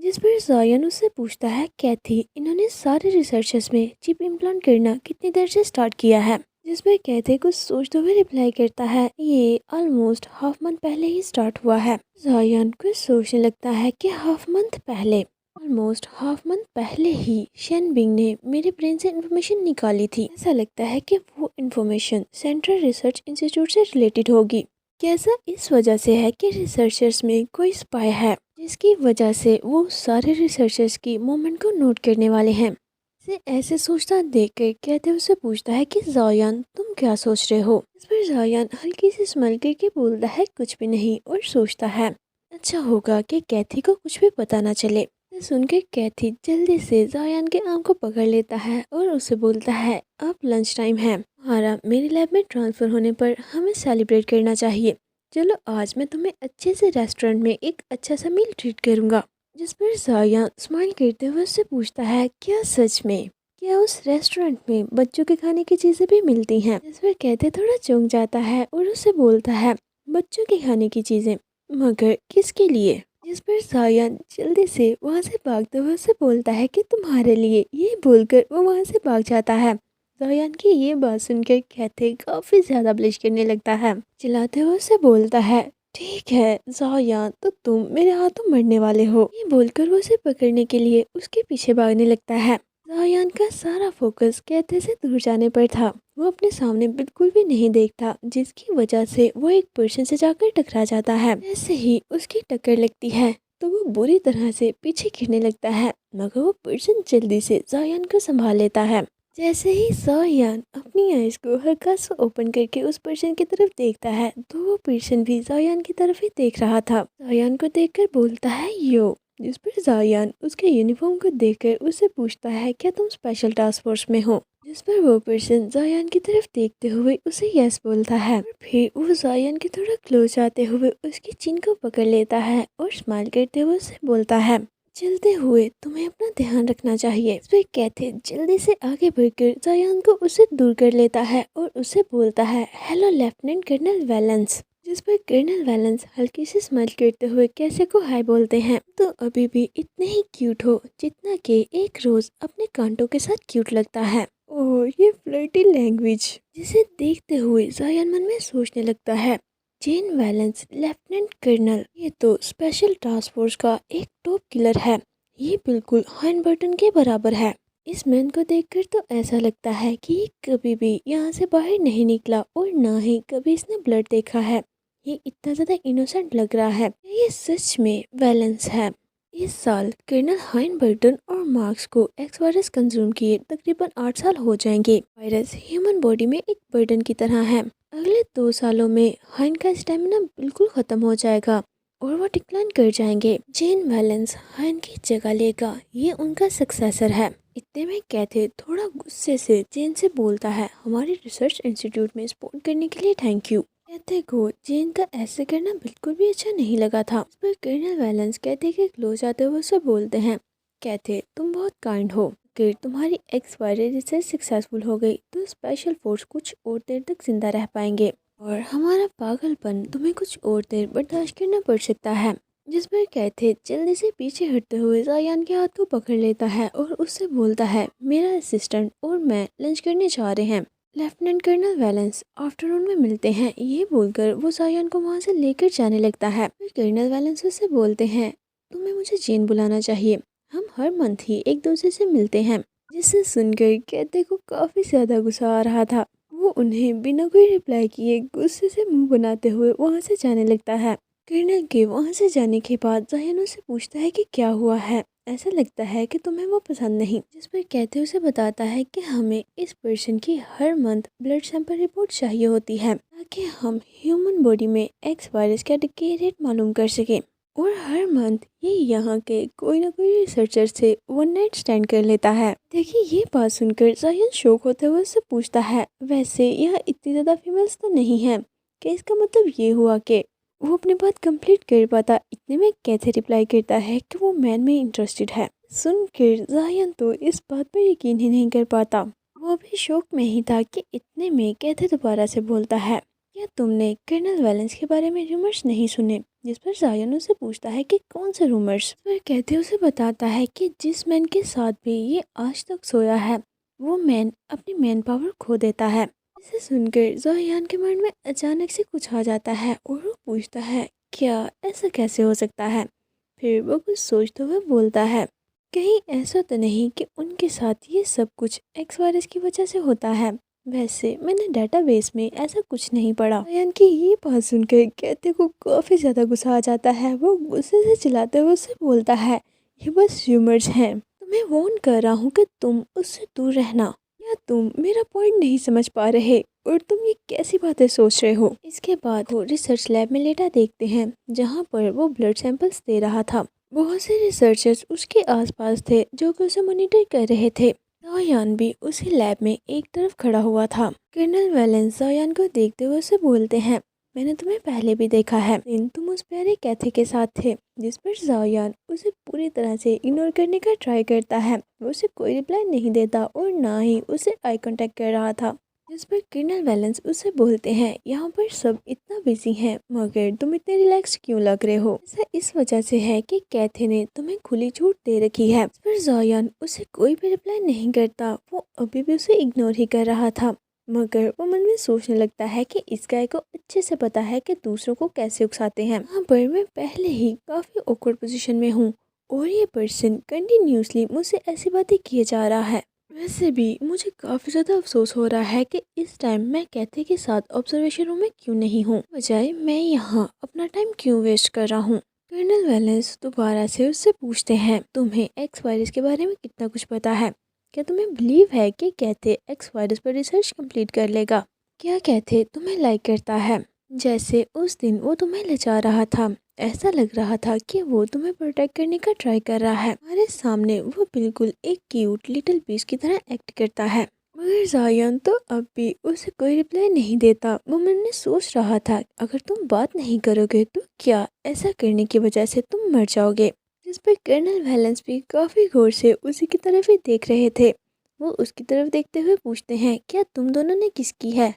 جس پر زایان اس سے پوچھتا ہے کیتھی انہوں نے سارے ریسرچز میں چپ امپلانٹ کرنا کتنی دیر سے سٹارٹ کیا ہے، جس پر کیتھی کچھ سوچتے ہوئے رپلائی کرتا ہے یہ آلموسٹ ہاف منتھ پہلے ہی سٹارٹ ہوا ہے۔ زایان کچھ سوچنے لگتا ہے کہ آلموسٹ ہاف منتھ پہلے ہی شین بنگ نے میرے برین سے انفارمیشن نکالی تھی، ایسا لگتا ہے کہ وہ انفارمیشن سینٹرل ریسرچ انسٹیٹیوٹ سے ریلیٹڈ ہوگی۔ کیسا اس وجہ سے ہے کہ ریسرچرز میں کوئی اسپائی ہے جس کی وجہ سے وہ سارے ریسرچرز کی موومنٹ کو نوٹ کرنے والے ہیں۔ اسے ایسے سوچتا دیکھ کر کہتے اسے پوچھتا ہے کہ زایان تم کیا سوچ رہے ہو، اس پر زایان ہلکی سی اسمائل کر کے بولتا ہے کچھ بھی نہیں، اور سوچتا ہے اچھا ہوگا کہ کیتھی کو کچھ بھی پتا نہ چلے۔ یہ سن کے کیتھی جلدی سے زایان کے آرم کو پکڑ لیتا ہے اور اسے بولتا ہے اب لنچ ٹائم ہے، تمہارا میری لیب میں ٹرانسفر ہونے پر ہمیں سیلیبریٹ کرنا چاہیے، چلو آج میں تمہیں اچھے سے ریسٹورنٹ میں ایک اچھا سا میل ٹریٹ کروں گا۔ جس پر زایان اسمائل کرتے ہوئے اس سے پوچھتا ہے کیا سچ میں، کیا اس ریسٹورنٹ میں بچوں کے کھانے کی چیزیں بھی ملتی ہیں؟ جس پر کہتے تھوڑا چونک جاتا ہے اور اس سے بولتا ہے بچوں کے کھانے کی چیزیں، مگر کس کے لیے؟ جس پر زایان جلدی سے وہاں سے بھاگتے ہوئے اسے بولتا ہے کہ تمہارے لیے، یہ بول کر وہ وہاں سے بھاگ جاتا ہے۔ زایان کی یہ بات سن کر کہتے کافی زیادہ بلش کرنے لگتا ہے، چلاتے ہوئے اسے بولتا ہے ٹھیک ہے زایان، تو تم میرے ہاتھوں مرنے والے ہو، یہ بول کر وہ اسے پکڑنے کے لیے اس کے پیچھے بھاگنے لگتا ہے۔ زایان کا سارا فوکس کہتے سے دور جانے پر تھا، وہ اپنے سامنے بالکل بھی نہیں دیکھتا، جس کی وجہ سے وہ ایک پرسن سے جا کر ٹکرا جاتا ہے۔ جیسے ہی اس کی ٹکر لگتی ہے تو وہ بری طرح سے پیچھے گرنے لگتا ہے، مگر وہ پرسن جلدی سے زایان کو سنبھال لیتا ہے۔ جیسے ہی زایان اپنی آئیز کو ہلکا سا اوپن کر کے اس پرسن کی طرف دیکھتا ہے تو وہ پرسن بھی زایان کی طرف ہی دیکھ رہا تھا۔ زایان کو دیکھ کر بولتا ہے یو، جس پر زایان اس کے یونیفارم کو دیکھ کر اسے پوچھتا ہے کیا تم اسپیشل ٹاسک فورس میں ہو؟ جس پر وہ پرسن زایان کی طرف دیکھتے ہوئے اسے یس بولتا ہے، پھر وہ زایان کے تھوڑا کلوز آتے ہوئے اس کی چین کو پکڑ لیتا ہے اور اسمائل کرتے ہوئے اسے بولتا ہے چلتے ہوئے تمہیں اپنا دھیان رکھنا چاہیے۔ اس پہ کہتے جلدی سے آگے بڑھ کر زایان کو اسے دور کر لیتا ہے اور اسے بولتا ہے ہیلو لیفٹیننٹ کرنل ویلنس۔ جس پر کرنل ویلنس ہلکی سے اسمائل کرتے ہوئے کیسے کو ہائی بولتے ہیں، تو ابھی بھی اتنے ہی کیوٹ ہو جتنا کہ ایک روز اپنے کانٹوں کے ساتھ کیوٹ لگتا ہے۔ اوہ یہ فلرٹی لینگویج، جسے دیکھتے ہوئے زایان من میں سوچنے لگتا ہے جین ویلنس لیفٹیننٹ کرنل، یہ تو اسپیشل ٹاسک فورس کا ایک ٹاپ کلر ہے، یہ بالکل ہائن برٹن کے برابر ہے۔ اس مین کو دیکھ کر تو ایسا لگتا ہے کہ یہ کبھی بھی یہاں سے باہر نہیں نکلا اور نہ ہی کبھی اس نے بلڈ دیکھا ہے، یہ اتنا زیادہ انوسنٹ لگ رہا ہے، یہ سچ میں ویلنس ہے۔ اس سال کرنل ہائن برٹن اور مارکس کو ایکس وائرس کنزیوم کیے تقریباً 8 سال ہو جائیں گے۔ وائرس ہیومن باڈی میں ایک برڈن کی طرح ہے، اگلے 2 سالوں میں ہائن کا اسٹیمنا بالکل ختم ہو جائے گا اور وہ ڈکلائن کر جائیں گے۔ جین ویلنس ہائن کی جگہ لے گا، یہ ان کا سکسیسر ہے۔ اتنے میں کہتے تھوڑا غصے سے جین سے بولتا ہے ہماری ریسرچ انسٹیٹیوٹ میں سپورٹ کرنے کے لیے تھینک یو۔ کہتے کو جین کا ایسے کرنا بالکل بھی اچھا نہیں لگا تھا۔ اس پر کرنل ویلنس کہتے کے کلوز آتے ہوئے اسے بولتے ہیں کہتے تم بہت کائنڈ ہو، اگر تمہاری ایکس وائرس ریسرچ سکسیسفل ہو گئی تو اسپیشل فورس کچھ اور دیر تک زندہ رہ پائیں گے اور ہمارا پاگل پن تمہیں کچھ اور دیر برداشت کرنا پڑ سکتا ہے۔ جس پر کہتے جلدی سے پیچھے ہٹتے ہوئے زایان کے ہاتھ کو پکڑ لیتا ہے اور اس سے بولتا ہے میرا اسسٹنٹ اور میں لنچ کرنے جا رہے ہیں، لیفٹیننٹ کرنل ویلنس آفٹر نون میں ملتے ہیں، یہ بول کر وہ زایان کو وہاں سے لے کر جانے لگتا ہے۔ پھر کرنل ویلنس سے بولتے ہیں تمہیں مجھے جین بلانا چاہیے، ہم ہر منتھ ہی ایک دوسرے سے ملتے ہیں۔ جس سے سن کر کہتے کو کافی زیادہ غصہ آ رہا تھا، وہ انہیں بنا کوئی رپلائی کیے غصے سے منہ بناتے ہوئے وہاں سے جانے لگتا ہے۔ کرنل کے وہاں سے جانے کے بعد زایان اسے پوچھتا ہے کہ کیا ہوا ہے، ایسا لگتا ہے کہ تمہیں وہ پسند نہیں۔ جس پر کہتے اسے بتاتا ہے کہ ہمیں اس پرسن کی ہر منتھ بلڈ سیمپل رپورٹ چاہیے ہوتی ہے تاکہ ہم ہیومن باڈی میں ایکس وائرس کا ڈکے ریٹ معلوم کر سکیں، اور ہر منتھ یہ یہاں کے کوئی نہ کوئی ریسرچر سے ون نائٹ اسٹینڈ کر لیتا ہے۔ دیکھیے یہ بات سن کر زایان شوق ہوتے ہوئے اس سے پوچھتا ہے ویسے یہاں اتنی زیادہ فیمیلز تو نہیں ہیں، کہ اس کا مطلب یہ ہوا کہ وہ اپنی بات کمپلیٹ کر پاتا، اتنے میں کیتھے رپلائی کرتا ہے کہ وہ مین میں انٹرسٹڈ ہے۔ سن کر زایان تو اس بات پر یقین ہی نہیں کر پاتا، وہ بھی شوق میں ہی تھا کہ اتنے میں کیتھے دوبارہ سے بولتا ہے کیا تم نے کرنل ویلنس کے بارے میں ریومرز نہیں سنے؟ جس پر زایان اسے پوچھتا ہے کہ کون سے رومرز، پر کہتے اسے بتاتا ہے کہ جس مین کے ساتھ بھی یہ آج تک سویا ہے وہ مین اپنی مین پاور کھو دیتا ہے۔ اسے سن کر زایان کے من میں اچانک سے کچھ آ جاتا ہے اور وہ پوچھتا ہے کیا ایسا کیسے ہو سکتا ہے؟ پھر وہ کچھ سوچتے ہوئے بولتا ہے کہیں ایسا تو نہیں کہ ان کے ساتھ یہ سب کچھ ایکس وائرس کی وجہ سے ہوتا ہے؟ ویسے میں نے ڈیٹا بیس میں ایسا کچھ نہیں پڑھا۔ زایان کی یہ بات سن کر کہتے کو کافی زیادہ غصہ آ جاتا ہے۔ وہ غصے سے چلاتے ہوئے اسے بولتا ہے یہ بس ریومرز ہیں، تمہیں وارن کر رہا ہوں کہ تم اس سے دور رہنا، یا تم میرا پوائنٹ نہیں سمجھ پا رہے اور تم یہ کیسی باتیں سوچ رہے ہو۔ اس کے بعد وہ ریسرچ لیب میں لیٹا دیکھتے ہیں جہاں پر وہ بلڈ سیمپلز دے رہا تھا۔ بہت سے ریسرچرز اس کے آس پاس تھے جو کہ اسے مانیٹر کر رہے تھے۔ زایان بھی اسی لیب میں ایک طرف کھڑا ہوا تھا۔ کرنل ویلنس زایان کو دیکھتے ہوئے اسے بولتے ہیں میں نے تمہیں پہلے بھی دیکھا ہے، تم اس پیارے کیتھے کے ساتھ تھے، جس پر زایان اسے پوری طرح سے اگنور کرنے کا ٹرائی کرتا ہے۔ وہ اسے کوئی ریپلائی نہیں دیتا اور نہ ہی اسے آئی کانٹیکٹ کر رہا تھا، جس پر کرنل ویلنس اسے بولتے ہیں یہاں پر سب اتنا بزی ہیں مگر تم اتنے ریلیکس کیوں لگ رہے ہو؟ ایسا اس وجہ سے ہے کہ کیتھے نے تمہیں کھلی چھوٹ دے رکھی ہے۔ اس پر زایان اسے کوئی بھی ریپلائی نہیں کرتا، وہ ابھی بھی اسے اگنور ہی کر رہا تھا، مگر وہ من میں سوچنے لگتا ہے کہ اس گائے کو اچھے سے پتا ہے کہ دوسروں کو کیسے اکساتے ہیں۔ یہاں پر میں پہلے ہی کافی اوکورڈ پوزیشن میں ہوں اور یہ پرسن کنٹینیوسلی مجھ سے ایسی باتیں کیے جا رہا ہے۔ ویسے بھی مجھے کافی زیادہ افسوس ہو رہا ہے کہ اس ٹائم میں کیتھے کے ساتھ آبزرویشن روم میں کیوں نہیں ہوں، بجائے میں یہاں اپنا ٹائم کیوں ویسٹ کر رہا ہوں۔ کرنل ویلنس دوبارہ سے اس سے پوچھتے ہیں تمہیں ایکس وائرس کے بارے میں کتنا کچھ پتا ہے؟ کیا تمہیں بلیو ہے کہ کیتھے ایکس وائرس پر ریسرچ کمپلیٹ کر لے گا؟ کیا کیتھے تمہیں لائک کرتا ہے جیسے اس دن وہ تمہیں لچا رہا تھا؟ ایسا لگ رہا تھا کہ وہ تمہیں پروٹیکٹ کرنے کا ٹرائی کر رہا ہے، ہمارے سامنے وہ بالکل ایک کیوٹ لٹل پیس کی طرح ایکٹ کرتا ہے۔ مگر زایان تو اب بھی اسے کوئی ریپلائی نہیں دیتا۔ وہ من میں سوچ رہا تھا اگر تم بات نہیں کرو گے تو کیا ایسا کرنے کی وجہ سے تم مر جاؤ گے؟ جس پر کرنل ویلنس بھی کافی غور سے اسی کی طرف ہی دیکھ رہے تھے۔ وہ اس کی طرف دیکھتے ہوئے پوچھتے ہیں کیا تم دونوں نے کس کی ہے؟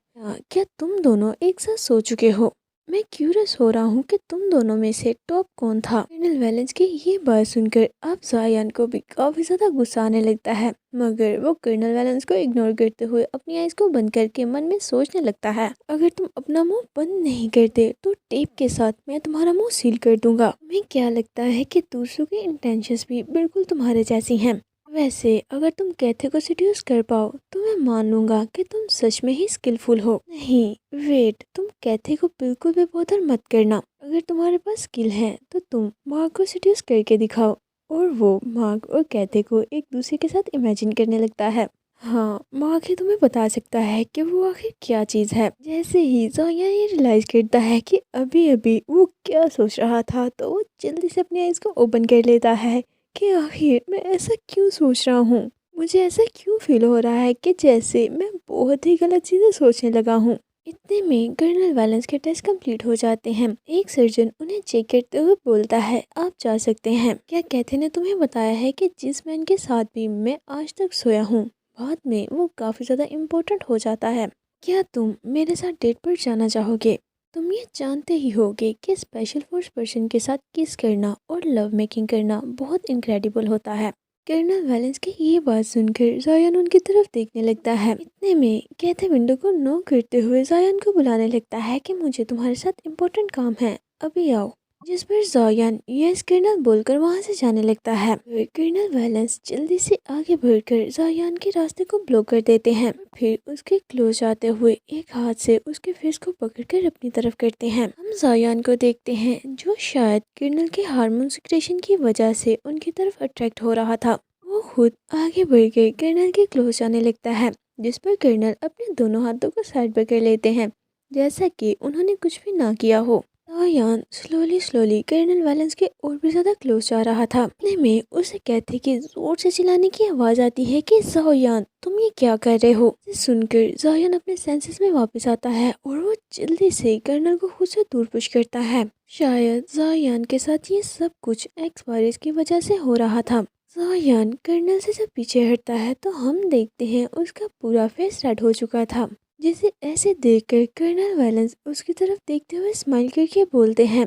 کیا تم دونوں ایک ساتھ سو چکے ہو؟ میں کیورس ہو رہا ہوں کہ تم دونوں میں سے ٹاپ کون تھا؟ کرنل ویلنس کی یہ بات سن کر اب زایان کو بھی کافی زیادہ غصہ آنے لگتا ہے، مگر وہ کرنل ویلنس کو اگنور کرتے ہوئے اپنی آئیز کو بند کر کے من میں سوچنے لگتا ہے اگر تم اپنا منہ بند نہیں کرتے تو ٹیپ کے ساتھ میں تمہارا منہ سیل کر دوں گا۔ تمہیں کیا لگتا ہے کہ دوسروں کی انٹینشنز بھی بالکل تمہارے جیسی ہیں؟ ویسے اگر تم کیتھے کو سیڈیوس کر پاؤ تو میں مان لوں گا کہ تم سچ میں ہی اسکلفل ہو۔ نہیں ویٹ، تم کیتھے کو بالکل بھی بہتر مت کرنا۔ اگر تمہارے پاس اسکل ہے تو تم مارک کو سیڈیوس کر کے دکھاؤ۔ اور وہ مارک اور کیتھے کو ایک دوسرے کے ساتھ امیجن کرنے لگتا ہے۔ ہاں مارک ہی تمہیں بتا سکتا ہے کہ وہ آخر کیا چیز ہے۔ جیسے ہی زایان یہ ریلائز کرتا ہے کہ ابھی ابھی وہ کیا سوچ رہا تھا تو وہ جلدی سے اپنی آئیز کو اوپن کر لیتا ہے کہ آخر میں ایسا کیوں سوچ رہا ہوں، مجھے ایسا کیوں فیل ہو رہا ہے کہ جیسے میں بہت ہی غلط چیزیں سوچنے لگا ہوں۔ اتنے میں کرنل ویلنس کے ٹیسٹ کمپلیٹ ہو جاتے ہیں۔ ایک سرجن انہیں چیک کرتے ہوئے بولتا ہے آپ جا سکتے ہیں۔ کیا کیتھے نے تمہیں بتایا ہے کہ جس مین کے ساتھ بھی میں آج تک سویا ہوں بعد میں وہ کافی زیادہ امپورٹنٹ ہو جاتا ہے؟ کیا تم میرے ساتھ ڈیٹ پر جانا چاہو گے؟ تم یہ جانتے ہی ہوگے کہ اسپیشل فورس پرسن کے ساتھ کس کرنا اور لو میکنگ کرنا بہت انکریڈیبل ہوتا ہے۔ کرنل ویلنس کی یہ بات سن کر زایان ان کی طرف دیکھنے لگتا ہے۔ اتنے میں کیتھے ونڈو کو نوک کرتے ہوئے زایان کو بلانے لگتا ہے کہ مجھے تمہارے ساتھ امپورٹنٹ کام ہے، ابھی آؤ۔ جس پر زایان یس کرنل بول کر وہاں سے جانے لگتا ہے۔ کرنل ویلنس جلدی سے آگے بڑھ کر زایان کے راستے کو بلاک کر دیتے ہیں، پھر اس کے کلوز جاتے ہوئے ایک ہاتھ سے اس کے فیس کو پکڑ کر اپنی طرف کرتے ہیں۔ ہم زایان کو دیکھتے ہیں جو شاید کرنل کے ہارمون سیکریشن کی وجہ سے ان کی طرف اٹریکٹ ہو رہا تھا۔ وہ خود آگے بڑھ کے کرنل کے کلوز جانے لگتا ہے، جس پر کرنل اپنے دونوں ہاتھوں کو سائڈ پر کر لیتے ہیں جیسا کہ انہوں نے کچھ بھی نہ کیا ہو۔ زایان سلولی کرنل ویلنس کے اور بھی زیادہ کلوز جا رہا تھا۔ اتنے میں اسے کیتھے کی زور سے چلانے کی آواز آتی ہے کہ زایان تم یہ کیا کر رہے ہو؟ اسے سن کر زایان اپنے سینسز میں واپس آتا ہے اور وہ جلدی سے کرنل کو خود سے دور پش کرتا ہے۔ شاید زایان کے ساتھ یہ سب کچھ ایکس وائرس کی وجہ سے ہو رہا تھا۔ زایان کرنل سے جب پیچھے ہٹتا ہے تو ہم دیکھتے ہیں اس کا پورا فیس ریڈ ہو چکا تھا، جسے ایسے دیکھ کر کرنل ویلنس اس کی طرف دیکھتے ہوئے اسمائل کر کے بولتے ہیں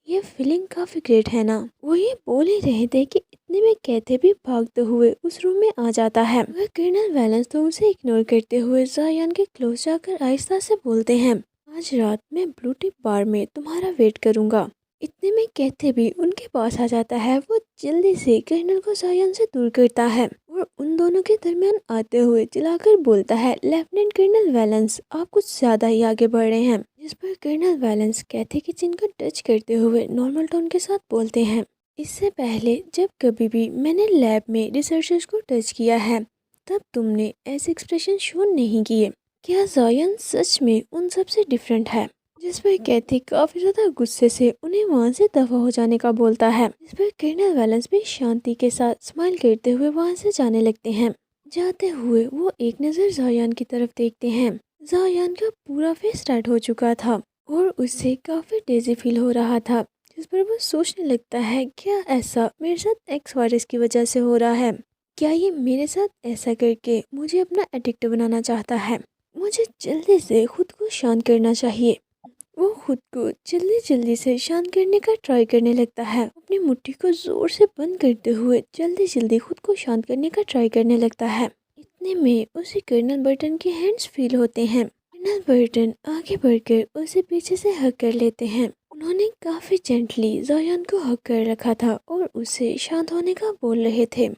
یہ فیلنگ کافی گریٹ ہے نا۔ وہ یہ بول ہی رہے تھے کہ اتنے میں کہتے بھی بھاگتے ہوئے اس روم میں آ جاتا ہے، مگر کرنل ویلنس تو اسے اگنور کرتے ہوئے زایان کے کلوز جا کر آہستہ سے بولتے ہیں، آج رات میں بلو ٹپ بار میں تمہارا ویٹ کروں گا۔ اتنے میں کہتے بھی ان کے پاس آ جاتا ہے۔ وہ جلدی سے کرنل کو زایان سے دور کرتا ہے اور ان دونوں کے درمیان آتے ہوئے چلا کر بولتا ہے، لیفٹیننٹ کرنل ویلنس، آپ کچھ زیادہ ہی آگے بڑھ رہے ہیں۔ جس پر کرنل ویلنس کہتے کی چین کو ٹچ کرتے ہوئے نارمل ٹون کے ساتھ بولتے ہیں، اس سے پہلے جب کبھی بھی میں نے لیب میں ریسرچرز کو ٹچ کیا ہے تب تم نے ایسے ایکسپریشن شو نہیں کیے۔ کیا زایان سچ میں ان سب سے ڈیفرنٹ ہے؟ جس پر کیتھی کافی زیادہ غصے سے انہیں وہاں سے دفع ہو جانے کا بولتا ہے۔ جس پر کرنل ویلنس بھی شانتی کے ساتھ اسمائل کرتے ہوئے وہاں سے جانے لگتے ہیں۔ جاتے ہوئے وہ ایک نظر زایان کی طرف دیکھتے ہیں۔ زایان کا پورا فیس ریڈ ہو چکا تھا اور اس سے کافی ڈیزی فیل ہو رہا تھا، جس پر وہ سوچنے لگتا ہے، کیا ایسا میرے ساتھ ایکس وائرس کی وجہ سے ہو رہا ہے؟ کیا یہ میرے ساتھ ایسا کر کے مجھے اپنا ایڈکٹ بنانا چاہتا ہے؟ مجھے جلدی سے خود کو شانت کرنا چاہیے۔ وہ خود کو جلدی سے شانت کرنے کا ٹرائی کرنے لگتا ہے، اپنی مٹھی کو زور سے بند کرتے ہوئے جلدی خود کو شانت کرنے کا ٹرائی کرنے لگتا ہے۔ اتنے میں اسے کرنل برٹن کے ہینڈز فیل ہوتے ہیں۔ کرنل برٹن آگے بڑھ کر اسے پیچھے سے ہگ کر لیتے ہیں۔ انہوں نے کافی جینٹلی زایان کو ہگ کر رکھا تھا اور اسے شانت ہونے کا بول رہے تھے۔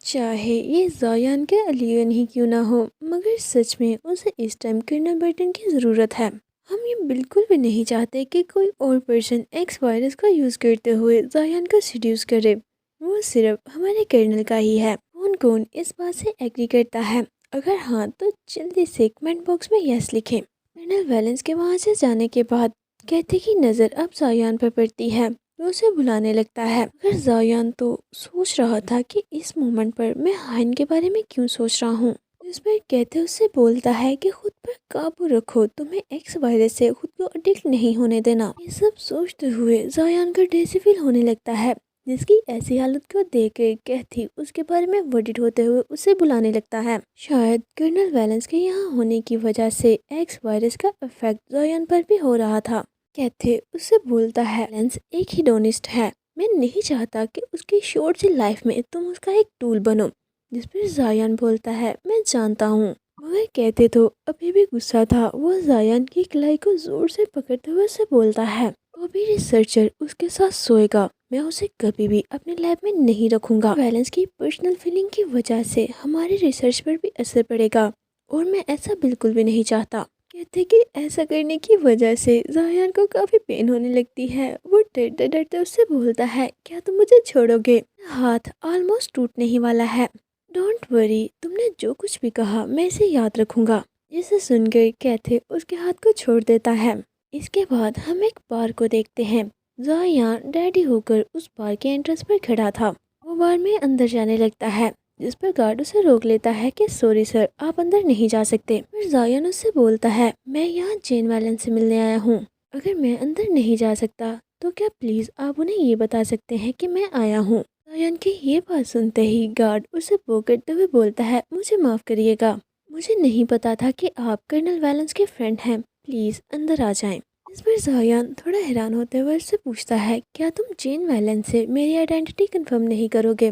چاہے یہ زایان کے الیون ہی کیوں نہ ہو، مگر سچ میں اسے اس ٹائم کرنل برٹن کی ضرورت ہے۔ ہم یہ بالکل بھی نہیں چاہتے کہ کوئی اور پرسن ایکس وائرس کا یوز کرتے ہوئے زایان کو سیڈیوس کرے، وہ صرف ہمارے کرنل کا ہی ہے۔ کون اس بات سے ایگری کرتا ہے؟ اگر ہاں تو جلدی سے کمنٹ باکس میں یس لکھیں۔ کرنل ویلنس کے وہاں سے جانے کے بعد کیتھی کی نظر اب زایان پر پڑتی ہے تو اسے بلانے لگتا ہے، مگر زایان تو سوچ رہا تھا کہ اس مومنٹ پر میں ہائن کے بارے میں کیوں سوچ رہا ہوں۔ اس پر کیتھی اس سے بولتا ہے کہ خود پر قابو رکھو، تمہیں ایکس وائرس سے خود کو اڈکٹ نہیں ہونے دینا۔ یہ سب سوچتے ہوئے زایان کا ڈیزی فیل ہونے لگتا ہے، جس کی ایسی حالت کو دیکھ کر کیتھی اس کے بارے میں ورڈڈ ہوتے ہوئے اسے بلانے لگتا ہے۔ شاید کرنل ویلنس کے یہاں ہونے کی وجہ سے ایکس وائرس کا افیکٹ زایان پر بھی ہو رہا تھا۔ کیتھی اس سے بولتا ہے، ویلنس ایک ہیڈونسٹ ہے، میں نہیں چاہتا کہ اس کی شارٹ سی لائف میں تم اس کا ایک ٹول بنو۔ جس پر زایان بولتا ہے، میں جانتا ہوں، مگر کہتے تو ابھی بھی غصہ تھا۔ وہ زایان کی کلائی کو زور سے پکڑتے ہوئے سے بولتا ہے، ابھی ریسرچر اس کے ساتھ سوئے گا، میں اسے کبھی بھی اپنے لیب میں نہیں رکھوں گا۔ ویلنس کی پرسنل فیلنگ کی وجہ سے ہمارے ریسرچ پر بھی اثر پڑے گا اور میں ایسا بالکل بھی نہیں چاہتا۔ کہتے کہ ایسا کرنے کی وجہ سے زایان کو کافی پین ہونے لگتی ہے۔ وہ ڈرتے ڈرتے اس سے بولتا ہے، کیا تم مجھے چھوڑو گے؟ ہاتھ آلموسٹ ٹوٹنے ہی والا ہے، ڈونٹ وری، تم نے جو کچھ بھی کہا میں اسے یاد رکھوں گا۔ جسے سن کر کیتھی اس کے ہاتھ کو چھوڑ دیتا ہے۔ اس کے بعد ہم ایک بار کو دیکھتے ہیں۔ زایان ریڈی ہو کر اس بار کے انٹرنس پر کھڑا تھا۔ وہ بار میں اندر جانے لگتا ہے، جس پر گارڈ اسے روک لیتا ہے کہ سوری سر، آپ اندر نہیں جا سکتے۔ پھر زایان اس سے بولتا ہے، میں یہاں جین ویلنس سے ملنے آیا ہوں، اگر میں اندر نہیں جا سکتا تو کیا پلیز آپ انہیں یہ بتا سکتے ہیں کہ میں آیا ہوں؟ زایان کی یہ بات سنتے ہی گارڈ اسے بو کرتے ہوئے بولتا ہے، مجھے معاف کریے گا، مجھے نہیں پتا تھا کہ آپ کرنل ویلنس کے فرینڈ ہیں، پلیز اندر آ جائیں۔ اس پر زایان تھوڑا حیران ہوتے ہوئے اس سے پوچھتا ہے، کیا تم جین ویلنس سے میری آئیڈینٹی کنفرم نہیں کرو گے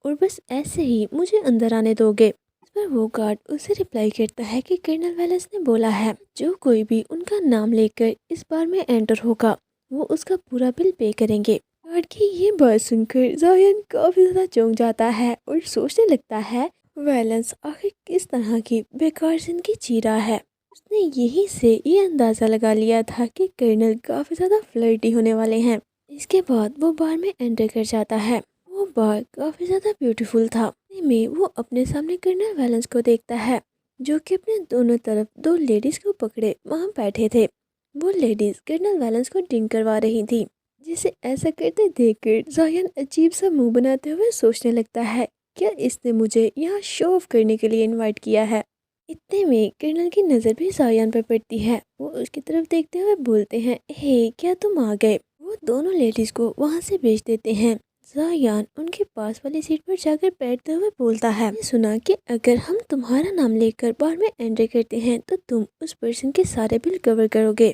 اور بس ایسے ہی مجھے اندر آنے دو گے؟ اس پر وہ گارڈ اسے ریپلائی کرتا ہے کہ کرنل ویلنس نے بولا ہے جو کوئی بھی ان کا نام لے کر اس بار میں انٹر ہوگا وہ اس کا پورا بل پے کریں گے۔ گارڈ کی یہ بات سن کر زایان کافی زیادہ چونک جاتا ہے اور سوچنے لگتا ہے، ویلنس آخر کس طرح کی بیکار زندگی جی رہا ہے۔ اس نے یہیں سے یہ اندازہ لگا لیا تھا کہ کرنل کافی زیادہ فلرٹی ہونے والے ہیں۔ اس کے بعد وہ بار میں انٹر کر جاتا ہے۔ وہ بار کافی زیادہ بیوٹیفل تھا۔ میں وہ اپنے سامنے کرنل ویلنس کو دیکھتا ہے جو کہ اپنے دونوں طرف دو لیڈیز کو پکڑے وہاں بیٹھے تھے۔ وہ لیڈیز کرنل ویلنس کو ڈرنک کروا رہی تھی، جسے ایسا کرتے دیکھ کر زایان عجیب سا منہ بناتے ہوئے سوچنے لگتا ہے، کیا اس نے مجھے یہاں شو آف کرنے کے لیے انوائٹ کیا ہے؟ اتنے میں کرنل کی نظر بھی زایان پر پڑتی ہے۔ وہ اس کی طرف دیکھتے ہوئے بولتے ہیں، ہے کیا تم آ گئے؟ وہ دونوں لیڈیز کو وہاں سے بھیج دیتے ہیں۔ زایان ان کے پاس والی سیٹ پر جا کر بیٹھتے ہوئے بولتا ہے، میں نے سنا کہ اگر ہم تمہارا نام لے کر بار میں انٹر کرتے ہیں تو تم اس پرسن کے سارے بل کور کرو گے۔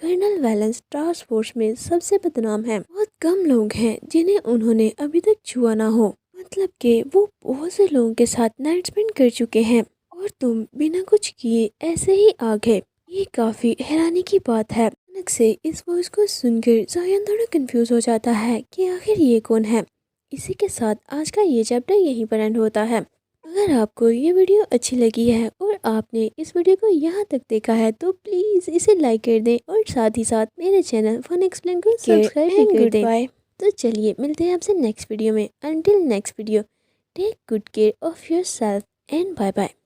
کرنل ویلنس ٹاسک فورس میں سب سے بدنام ہے۔ بہت کم لوگ ہیں جنہیں انہوں نے ابھی تک چھوا نہ ہو، مطلب کہ وہ بہت سے لوگوں کے ساتھ نائٹ اسپینڈ کر چکے ہیں اور تم بنا کچھ کیے ایسے ہی آ گئے۔ یہ کافی حیرانی کی بات ہے۔ اچانک سے اس وائس کو سن کر زائن تھوڑا کنفیوز ہو جاتا ہے کہ آخر یہ کون ہے۔ اسی کے ساتھ آج کا یہ چیپٹر یہیں پر اینڈ ہوتا ہے۔ اگر آپ کو یہ ویڈیو اچھی لگی ہے اور آپ نے اس ویڈیو کو یہاں تک دیکھا ہے تو پلیز اسے لائک کر دیں اور ساتھ ہی ساتھ میرے چینل فن ایکسپلین کو سبسکرائب بھی کر دیں۔ تو چلیے ملتے ہیں آپ سے نیکسٹ ویڈیو میں۔ Until next video, take good care of yourself and bye bye.